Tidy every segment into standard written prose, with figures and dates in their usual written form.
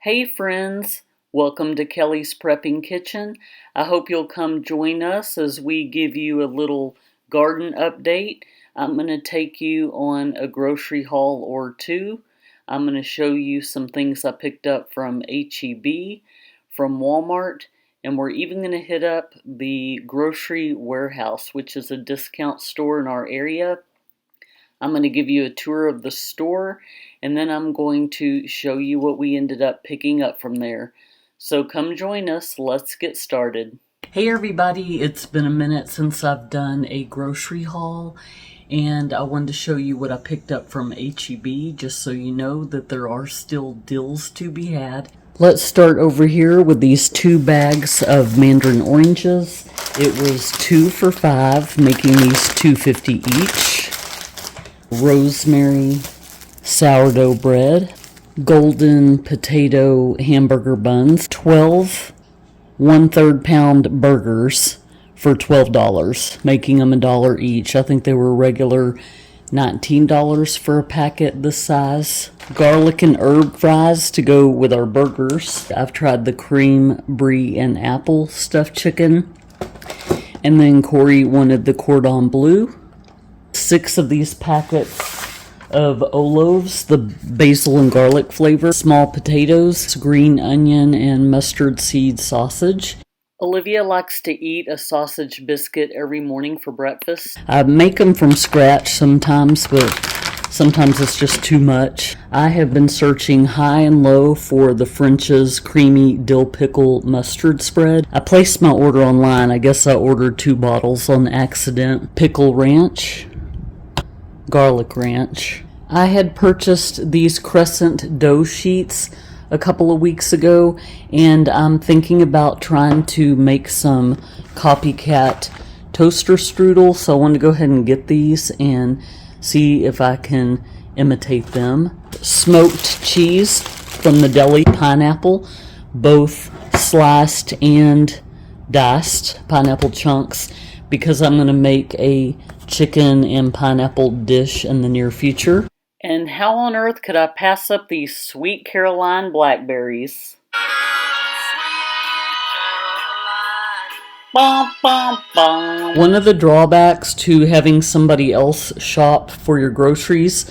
Hey friends, welcome to Kelly's Prepping Kitchen. I hope you'll come join us as we give you a little garden update. I'm going to take you on a grocery haul or two. I'm going to show you some things I picked up from H-E-B, from Walmart, and we're even going to hit up the Grocery Warehouse, which is a discount store in our area. I'm going to give you a tour of the store, and then I'm going to show you what we ended up picking up from there. So come join us. Let's get started. Hey everybody, it's been a minute since I've done a grocery haul, and I wanted to show you what I picked up from H-E-B, just so you know that there are still deals to be had. Let's start over here with these 2 bags of mandarin oranges. It was 2 for $5, making these $2.50 each. Rosemary sourdough bread, golden potato hamburger buns, 12 1/3 pound burgers for $12, making them $1 each. I think they were regular $19 for a packet this size. Garlic and herb fries to go with our burgers. I've tried the cream, brie, and apple stuffed chicken. And then Corey wanted the cordon bleu. 6 of these packets of olives, the basil and garlic flavor, small potatoes, green onion, and mustard seed sausage. Olivia likes to eat a sausage biscuit every morning for breakfast. I make them from scratch sometimes, but sometimes it's just too much. I have been searching high and low for the French's creamy dill pickle mustard spread. I placed my order online. I guess I ordered 2 bottles on accident. Pickle ranch. Garlic ranch. I had purchased these crescent dough sheets a couple of weeks ago, and I'm thinking about trying to make some copycat toaster strudel, so I wanted to go ahead and get these and see if I can imitate them. Smoked cheese from the deli, pineapple, both sliced and diced pineapple chunks, because I'm going to make a chicken and pineapple dish in the near future. And how on earth could I pass up these Sweet Caroline blackberries? Bum, bum, bum. One of the drawbacks to having somebody else shop for your groceries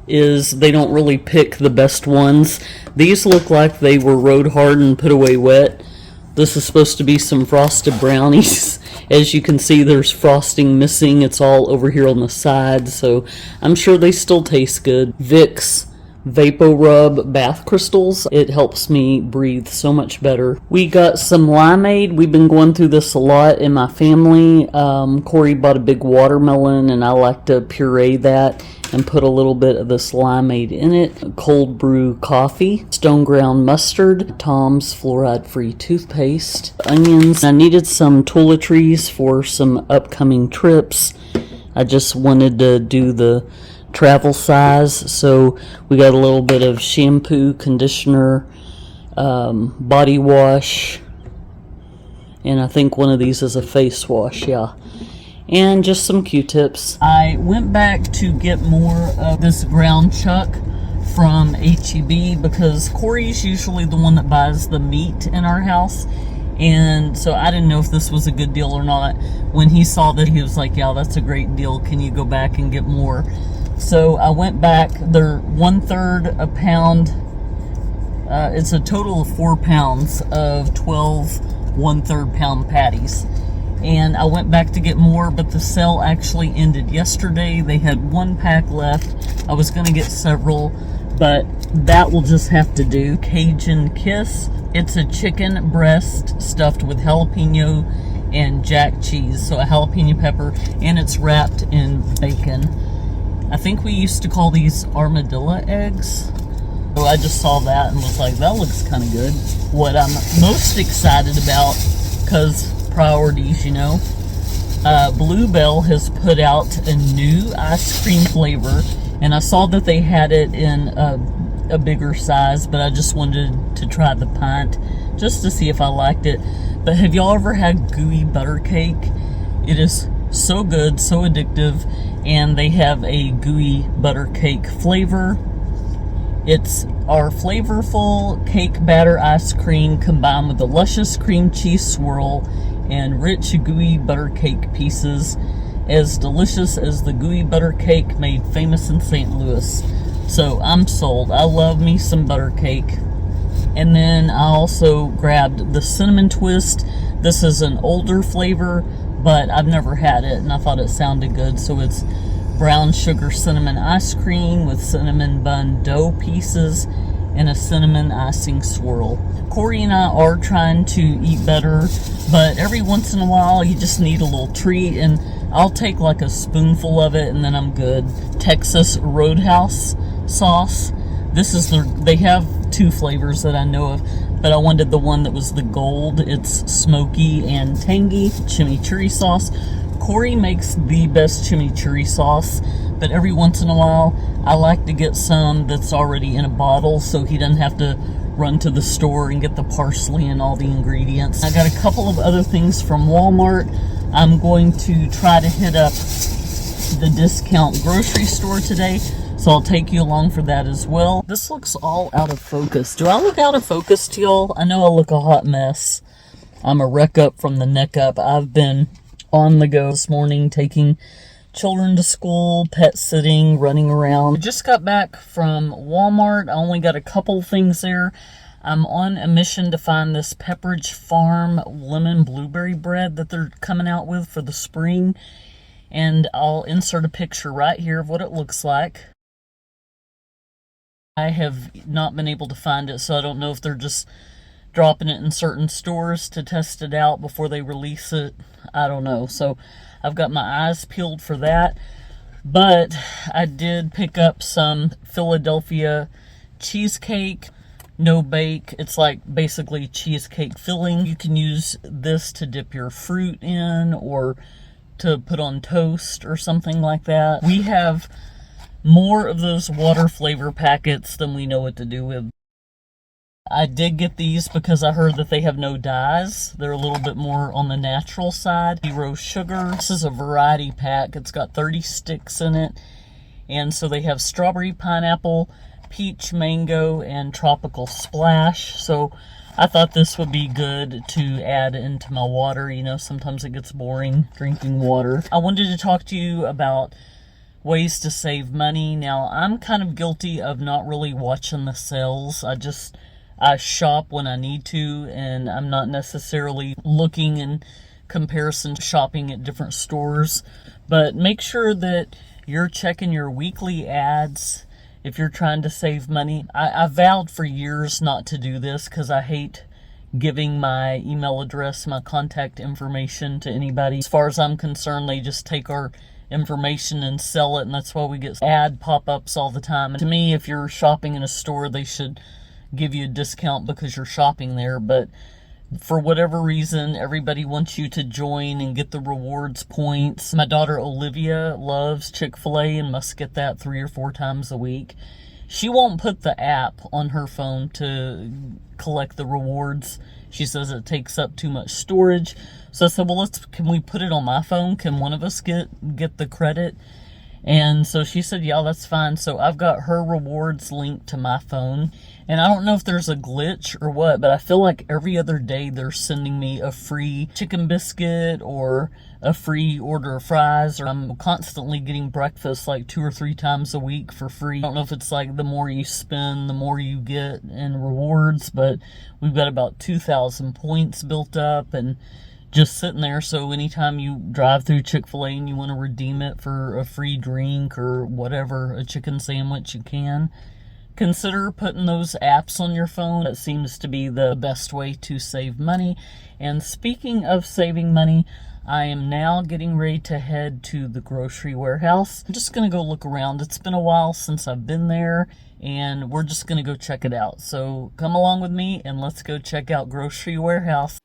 is they don't really pick the best ones. These look like they were rode hard and put away wet. This is supposed to be some frosted brownies. As you can see, there's frosting missing. It's all over here on the side, so I'm sure they still taste good. Vicks Vapo Rub bath crystals. It helps me breathe so much better. We got some limeade. We've been going through this a lot in my family. Corey bought a big watermelon, and I like to puree that and put a little bit of this limeade in it. Cold brew coffee, stone ground mustard, Tom's fluoride-free toothpaste, onions. I needed some toiletries for some upcoming trips. I just wanted to do the travel size, so we got a little bit of shampoo, conditioner, body wash, and I think one of these is a face wash, yeah. And just some Q-tips. I went back to get more of this ground chuck from H-E-B because Corey's usually the one that buys the meat in our house, and so I didn't know if this was a good deal or not. When he saw that, he was like, yeah, that's a great deal, can you go back and get more? So I went back. They're 1/3 a pound. It's a total of 4 pounds of 12 1/3 pound patties. And I went back to get more, but the sale actually ended yesterday. They had 1 pack left. I was going to get several, but that will just have to do. Cajun Kiss. It's a chicken breast stuffed with jalapeno and jack cheese. So a jalapeno pepper, and it's wrapped in bacon. I think we used to call these armadillo eggs. So I just saw that and was like, that looks kind of good. What I'm most excited about, because priorities, you know, Bluebell has put out a new ice cream flavor, and I saw that they had it in a bigger size, but I just wanted to try the pint just to see if I liked it. But have y'all ever had gooey butter cake? It is so good, so addictive, and they have a gooey butter cake flavor. It's our flavorful cake batter ice cream combined with the luscious cream cheese swirl and rich gooey butter cake pieces, as delicious as the gooey butter cake made famous in St. Louis. So I'm sold. I love me some butter cake. And then I also grabbed the cinnamon twist. This is an older flavor, but I've never had it and I thought it sounded good. So it's brown sugar cinnamon ice cream with cinnamon bun dough pieces and a cinnamon icing swirl. Corey and I are trying to eat better, but every once in a while you just need a little treat, and I'll take like a spoonful of it and then I'm good. Texas Roadhouse sauce. They have two flavors that I know of, but I wanted the one that was the gold. It's smoky and tangy chimichurri sauce. Corey makes the best chimichurri sauce, but every once in a while I like to get some that's already in a bottle so he doesn't have to run to the store and get the parsley and all the ingredients. I got a couple of other things from Walmart. I'm going to try to hit up the discount grocery store today, so I'll take you along for that as well. This looks all out of focus. Do I look out of focus to y'all? I know I look a hot mess. I'm a wreck up from the neck up. I've been on the go this morning, taking children to school, pet sitting, running around. I just got back from Walmart. I only got a couple things there. I'm on a mission to find this Pepperidge Farm lemon blueberry bread that they're coming out with for the spring. And I'll insert a picture right here of what it looks like. I have not been able to find it, so I don't know if they're just dropping it in certain stores to test it out before they release it. I don't know. So I've got my eyes peeled for that. But I did pick up some Philadelphia cheesecake, no bake. It's like basically cheesecake filling. You can use this to dip your fruit in or to put on toast or something like that. We have more of those water flavor packets than we know what to do with. I did get these because I heard that they have no dyes. They're a little bit more on the natural side. 0 sugar. This is a variety pack. It's got 30 sticks in it. And so they have strawberry, pineapple, peach, mango, and tropical splash. So I thought this would be good to add into my water. You know, sometimes it gets boring drinking water. I wanted to talk to you about ways to save money. Now, I'm kind of guilty of not really watching the sales. I shop when I need to, and I'm not necessarily looking in comparison to shopping at different stores. But make sure that you're checking your weekly ads if you're trying to save money. I vowed for years not to do this because I hate giving my email address, my contact information to anybody. As far as I'm concerned, they just take our information and sell it, and that's why we get ad pop-ups all the time. And to me, if you're shopping in a store, they should give you a discount because you're shopping there. But for whatever reason, everybody wants you to join and get the rewards points. My daughter Olivia loves Chick-fil-A and must get that 3 or 4 times a week. She won't put the app on her phone to collect the rewards. She says it takes up too much storage. So I said, well, can we put it on my phone? Can one of us get the credit? And so she said, yeah, that's fine. So I've got her rewards linked to my phone. And I don't know if there's a glitch or what, but I feel like every other day they're sending me a free chicken biscuit or a free order of fries, or I'm constantly getting breakfast like 2 or 3 times a week for free. I don't know if it's like the more you spend, the more you get in rewards, but we've got about 2,000 points built up and just sitting there. So anytime you drive through Chick-fil-A and you want to redeem it for a free drink or whatever, a chicken sandwich, you can. Consider putting those apps on your phone. That seems to be the best way to save money. And speaking of saving money, I am now getting ready to head to the grocery warehouse. I'm just going to go look around. It's been a while since I've been there, and we're just going to go check it out. So come along with me and let's go check out Grocery Warehouse.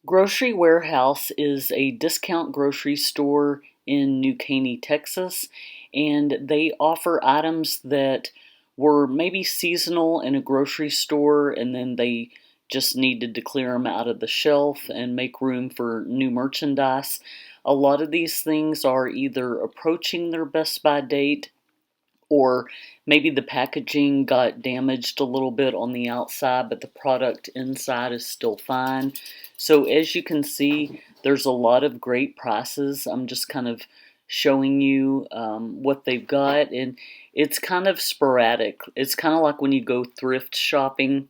Grocery Warehouse is a discount grocery store in New Caney, Texas, and they offer items that were maybe seasonal in a grocery store, and then they just needed to clear them out of the shelf and make room for new merchandise. A lot of these things are either approaching their best by date or maybe the packaging got damaged a little bit on the outside, but the product inside is still fine. So as you can see, there's a lot of great prices. I'm just kind of showing you what they've got, and it's kind of sporadic. It's kind of like when you go thrift shopping.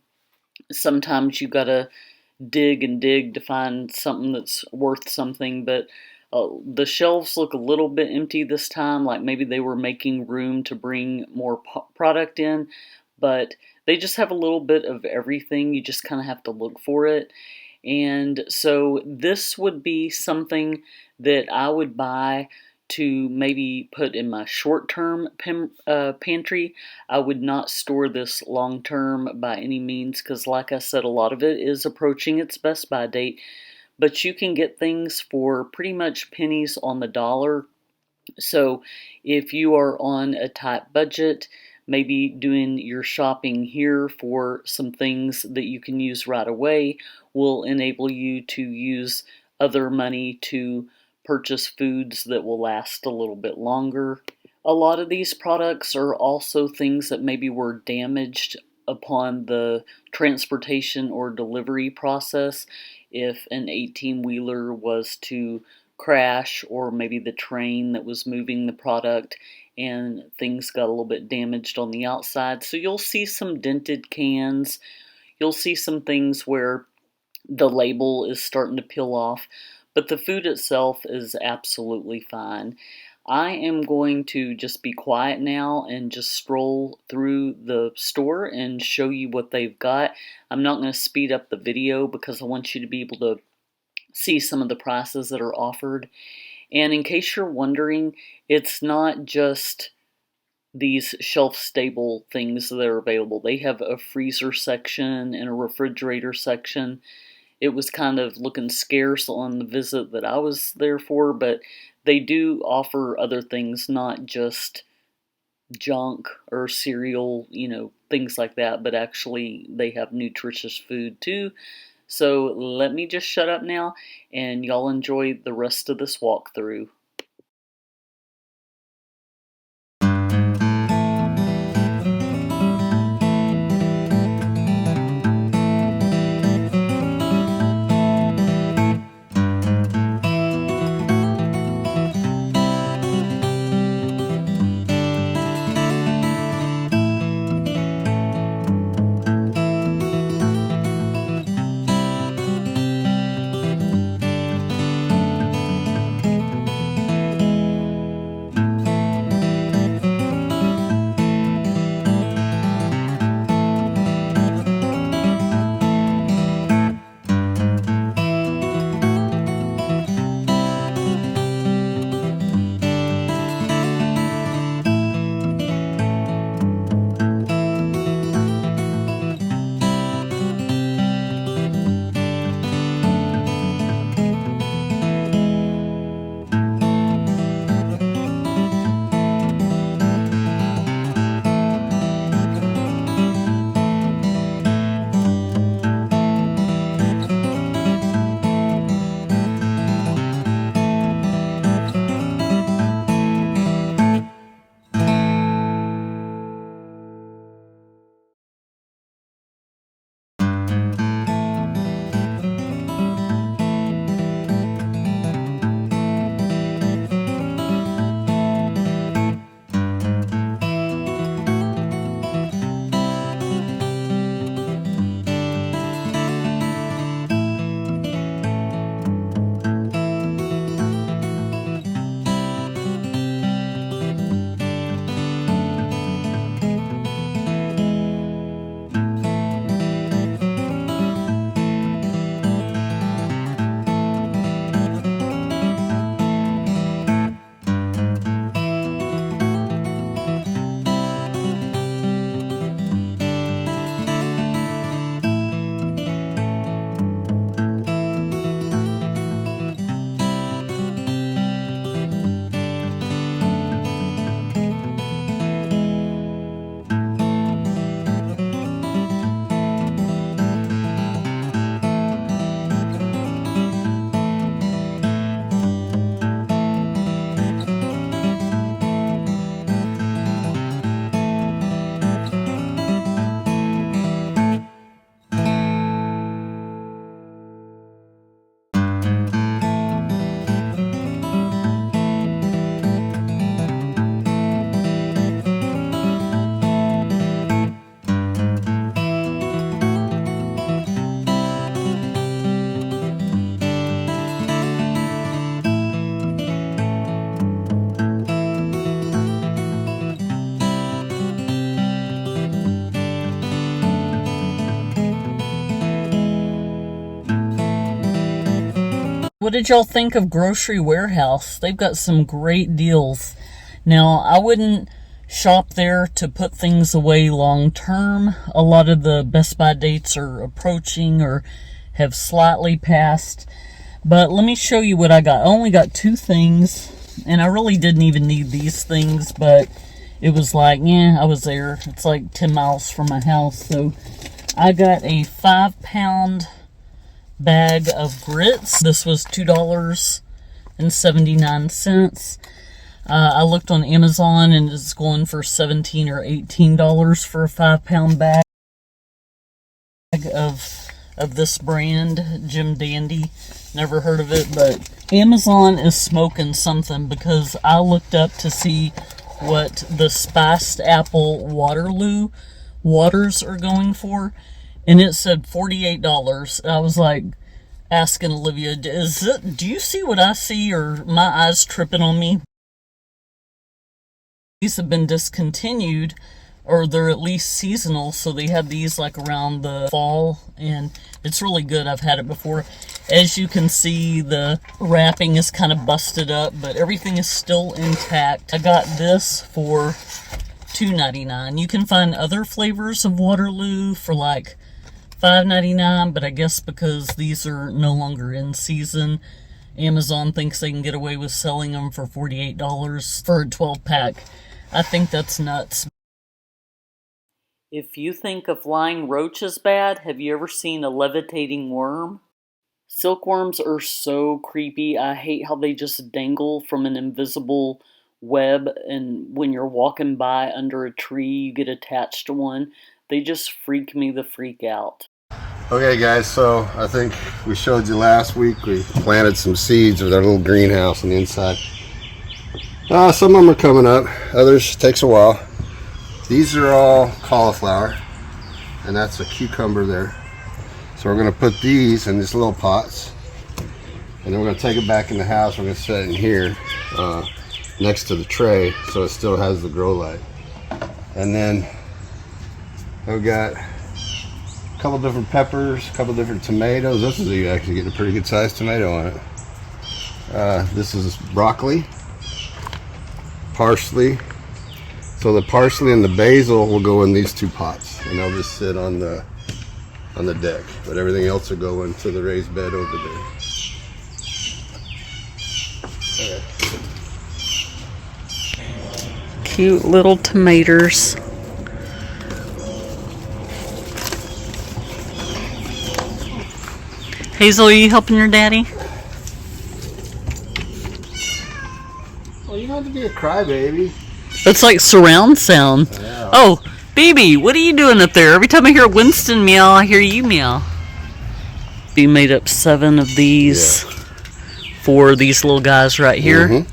Sometimes you gotta dig and dig to find something that's worth something, but the shelves look a little bit empty this time, like maybe they were making room to bring more product in, but they just have a little bit of everything. You just kind of have to look for it. And so this would be something that I would buy to maybe put in my short-term pantry. I would not store this long-term by any means because, like I said, a lot of it is approaching its best by date. But you can get things for pretty much pennies on the dollar. So if you are on a tight budget, maybe doing your shopping here for some things that you can use right away will enable you to use other money to purchase foods that will last a little bit longer. A lot of these products are also things that maybe were damaged upon the transportation or delivery process. If an 18-wheeler was to crash, or maybe the train that was moving the product and things got a little bit damaged on the outside. So you'll see some dented cans. You'll see some things where the label is starting to peel off, but the food itself is absolutely fine. I am going to just be quiet now and just stroll through the store and show you what they've got. I'm not going to speed up the video because I want you to be able to see some of the prices that are offered. And in case you're wondering, it's not just these shelf-stable things that are available. They have a freezer section and a refrigerator section. It was kind of looking scarce on the visit that I was there for, but they do offer other things, not just junk or cereal, things like that, but actually they have nutritious food too. So let me just shut up now and y'all enjoy the rest of this walkthrough. What did y'all think of Grocery Warehouse? They've got some great deals. Now, I wouldn't shop there to put things away long term. A lot of the Best By dates are approaching or have slightly passed. But let me show you what I got. I only got 2 things, and I really didn't even need these things, but it was like, yeah, I was there. It's like 10 miles from my house. So I got a 5-pound bag of grits. This was $2.79. I looked on Amazon and it's going for $17 or $18 for a 5-pound bag of this brand, Jim Dandy. Never heard of it, but Amazon is smoking something, because I looked up to see what the spiced apple Waterloo waters are going for, and it said $48. I was like asking Olivia, do you see what I see, or my eyes tripping on me? These have been discontinued, or they're at least seasonal, so they have these like around the fall, and it's really good. I've had it before. As you can see, the wrapping is kind of busted up, but everything is still intact. I got this for $2.99. You can find other flavors of Waterloo for like $5.99, but I guess because these are no longer in season, Amazon thinks they can get away with selling them for $48 for a 12-pack. I think that's nuts. If you think a flying roach is bad, have you ever seen a levitating worm? Silkworms are so creepy. I hate how they just dangle from an invisible web, and when you're walking by under a tree, you get attached to one. They just freak me the freak out. Okay guys, so I think we showed you last week, we planted some seeds with our little greenhouse on the inside. Some of them are coming up, others takes a while. These are all cauliflower, and that's a cucumber there. So we're going to put these in these little pots, and then we're going to take it back in the house. We're going to set it in here next to the tray so it still has the grow light. And then I've got a couple different peppers, a couple different tomatoes. This is actually getting a pretty good sized tomato on it. This is broccoli, parsley. So the parsley and the basil will go in these 2 pots, and they'll just sit on the deck. But everything else will go into the raised bed over there. Okay. Cute little tomatoes. Hazel, are you helping your daddy? Well, you don't have to be a crybaby. That's like surround sound. Yeah. Oh, baby, what are you doing up there? Every time I hear Winston meow, I hear you meow. You made up 7 of these for these little guys right here. Mm-hmm.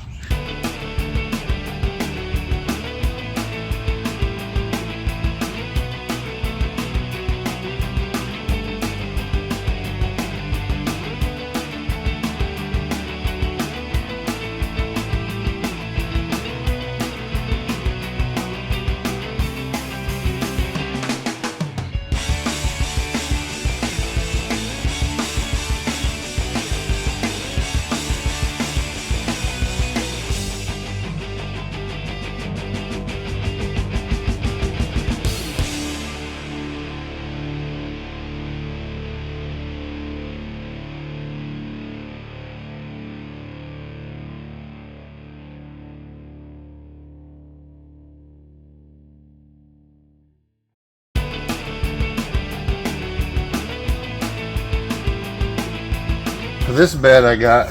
For this bed I got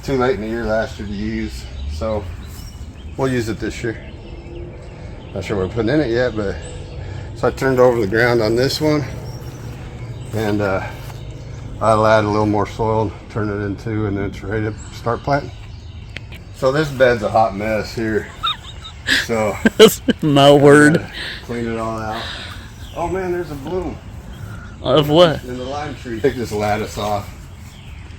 too late in the year last year to use, so we'll use it this year. Not sure what we're putting in it yet, but so I turned over the ground on this one, and I'll add a little more soil, turn it into, and then it's ready to start planting. So this bed's a hot mess here. So my word. Clean it all out. Oh man, there's a bloom. Of what? In the lime tree. Take this lattice off.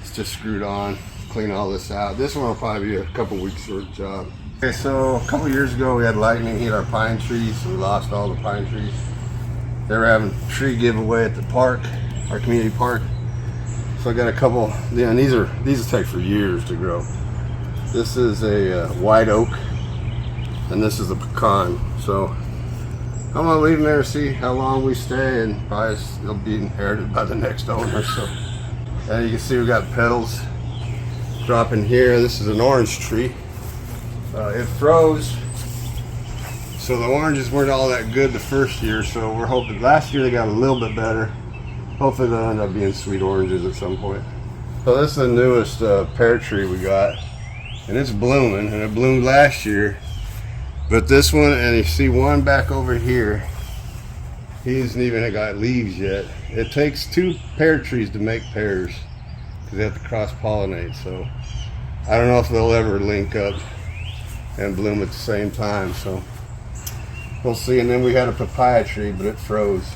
It's just screwed on. Clean all this out. This one will probably be a couple weeks short job. Okay, so a couple years ago we had lightning hit our pine trees, so we lost all the pine trees. They were having a tree giveaway at the park, our community park. So I got a couple. Yeah, and these take for years to grow. This is a white oak, and this is a pecan. So I'm gonna leave them there to see how long we stay, and probably they'll be inherited by the next owner. So you can see we got petals dropping here. This is an orange tree. It froze, so the oranges weren't all that good the first year. So we're hoping last year they got a little bit better. Hopefully they'll end up being sweet oranges at some point. So this is the newest pear tree we got, and it's blooming, and it bloomed last year. But this one, and you see one back over here, he hasn't even got leaves yet. It takes 2 pear trees to make pears, because they have to cross-pollinate. So I don't know if they'll ever link up and bloom at the same time. So we'll see. And then we had a papaya tree, but it froze.